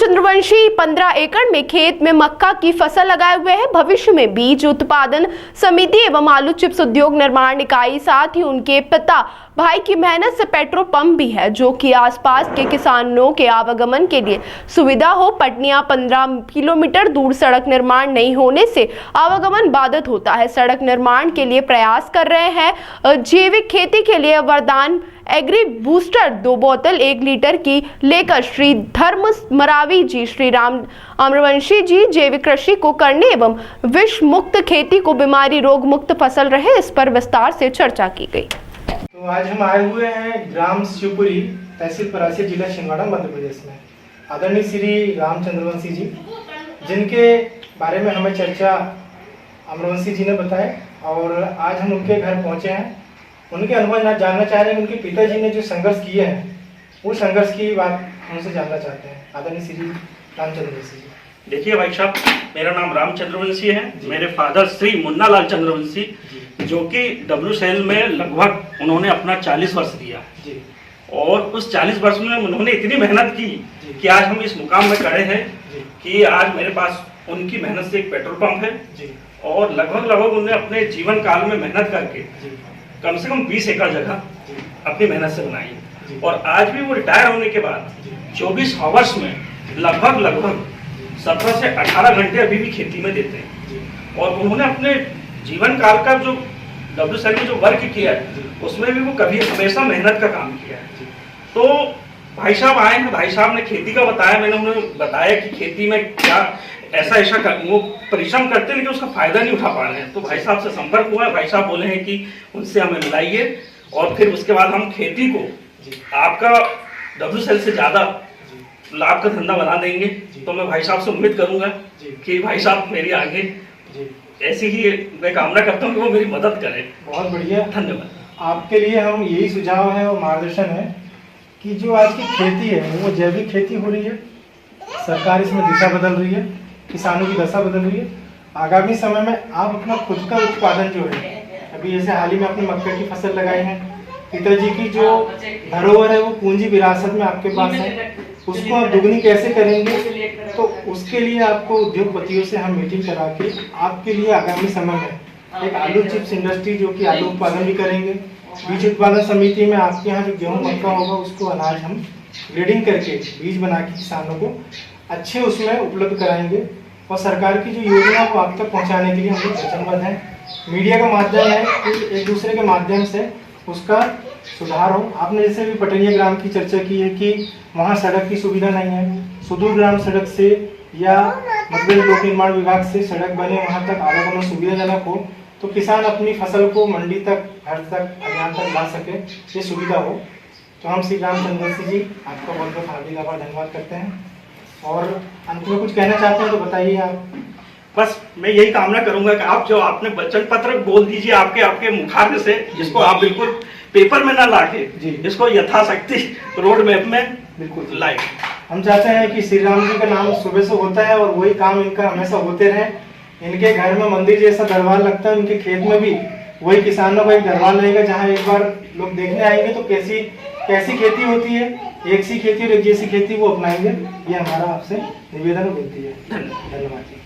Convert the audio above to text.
चंद्रवंशी 15 एकड़ में खेत में मक्का की फसल लगाए हुए हैं। भविष्य में बीज उत्पादन समिति एवं आलू चिप्स उद्योग निर्माण इकाई, साथ ही उनके पिता भाई की मेहनत से पेट्रोल पंप भी है, जो कि आसपास के किसानों के आवागमन के लिए सुविधा हो। पटनिया 15 किलोमीटर दूर सड़क निर्माण नहीं होने से आवागमन बाधित होता है। सड़क निर्माण के लिए प्रयास कर रहे हैं। जैविक खेती के लिए वरदान एग्री बूस्टर 2 बोतल 1 लीटर की लेकर श्री धर्म मरावी जी, श्री राम अमरवंशी जी जैविक कृषि को करने एवं विष मुक्त खेती को बीमारी रोग मुक्त फसल रहे, इस पर विस्तार से चर्चा की गई। तो आज हम आए हुए हैं ग्राम शिवपुरी, तहसील परासी, जिला छिंदवाड़ा, मध्य प्रदेश में। आदरणीय श्री राम चंद्रवंशी जी, जिनके बारे में हमें चर्चा अमरवंशी जी ने बताए, और आज हम उनके घर पहुंचे हैं। उनके अनुभव जानना चाह रहे हैं। उनके पिताजी ने जो संघर्ष किए हैं, उस संघर्ष की बात हमसे जानना चाहते हैं। आदरणीय श्री राम चंद्रवंशी जी। देखिए भाई साहब, मेरा नाम राम चंद्रवंशी है। मेरे फादर श्री मुन्ना लाल चंद्रवंशी, जो कि WCL में लगभग उन्होंने अपना 40 वर्ष दिया जी। और उस 40 वर्ष में उन्होंने इतनी मेहनत की कि आज हम इस मुकाम में खड़े हैं कि आज मेरे पास उनकी मेहनत से एक पेट्रोल पंप है जी। और लगभग उन्होंने अपने जीवन काल में मेहनत करके कम से कम 20 एकड़ जगह अपनी मेहनत से बनाई। और आज भी वो रिटायर होने के बाद 24 आवर्स में लगभग 17 से 18 घंटे अभी भी खेती में देते हैं। और उन्होंने अपने जीवन काल का जो WCL में जो वर्क किया है, उसमें भी वो कभी हमेशा मेहनत का काम किया है। तो भाई साहब आए हैं, भाई साहब ने खेती का बताया, मैंने उन्हें बताया कि खेती में क्या ऐसा वो परिश्रम करते हैं लेकिन उसका फायदा नहीं उठा पा रहे हैं। तो भाई साहब से संपर्क हुआ है। भाई साहब बोले हैं कि उनसे हमें मिलाइए, और फिर उसके बाद हम खेती को आपका WCL से ज्यादा लाभ का धंधा बना देंगे। तो मैं भाई साहब से उम्मीद करूंगा कि भाई साहब मेरी आगे ऐसी ही मैं कामना करता हूँ कि वो मेरी मदद करें। बहुत बढ़िया, धन्यवाद। आपके लिए हम यही सुझाव है और मार्गदर्शन है कि जो आज की खेती है वो जैविक खेती हो रही है। सरकार इसमें दिशा बदल रही है, किसानों की दशा बदल रही है। आगामी समय में आप अपना खुद का उत्पादन जो है, अभी जैसे हाल ही में अपनी मक्का की फसल लगाई है, पिताजी की जो धरोहर है वो पूंजी विरासत में आपके पास है, उसको आप दुगनी कैसे करेंगे? तो उसके लिए आपको उद्योगपतियों से हम मीटिंग करा के आपके लिए आगामी समय में एक आलू चिप्स इंडस्ट्री, जो कि आलू उत्पादन भी करेंगे, बीज उत्पादन समिति में आपके यहाँ जो गेहूँ मक्का होगा उसको अनाज हम ग्रेडिंग करके बीज बना के किसानों को अच्छे उसमें उपलब्ध कराएंगे। और सरकार की जो योजना को आप तक पहुँचाने के लिए हम लोग वचनबद्ध हैं। मीडिया का माध्यम है कि एक दूसरे के माध्यम से उसका सुधार हो। आपने जैसे भी पटनिया ग्राम की चर्चा की है कि वहाँ सड़क की सुविधा नहीं है, सुदूर ग्राम सड़क से या मध्य लोक निर्माण विभाग से सड़क बने, वहाँ तक आवागमन सुविधाजनक हो, तो किसान अपनी फसल को मंडी तक, घर तक, अभियान तक ला सके, ये सुविधा हो। तो हम श्री राम चंद्रवंशी जी आपका बहुत बहुत हार्दिक आभार, धन्यवाद करते हैं। और अंत में कुछ कहना चाहते हैं तो बताइए आप। बस मैं यही कामना करूंगा कि आप जो आपने वचन पत्र बोल दीजिए आपके मुखाग्र से, जिसको आप बिल्कुल पेपर में ना लाके इसको यथाशक्ति रोड मैप में बिल्कुल लाए। हम चाहते हैं कि श्री राम जी का नाम सुबह से होता है और वही काम इनका हमेशा होते रहे। इनके घर में मंदिर जैसा दरबार लगता है, उनके खेत में भी वही किसानों का एक दरबार लगेगा, जहाँ एक बार लोग देखने आएंगे तो कैसी खेती होती है, एक सी खेती और एक जैसी खेती वो अपनाएंगे। ये हमारा आपसे निवेदन और विनती है। धन्यवाद।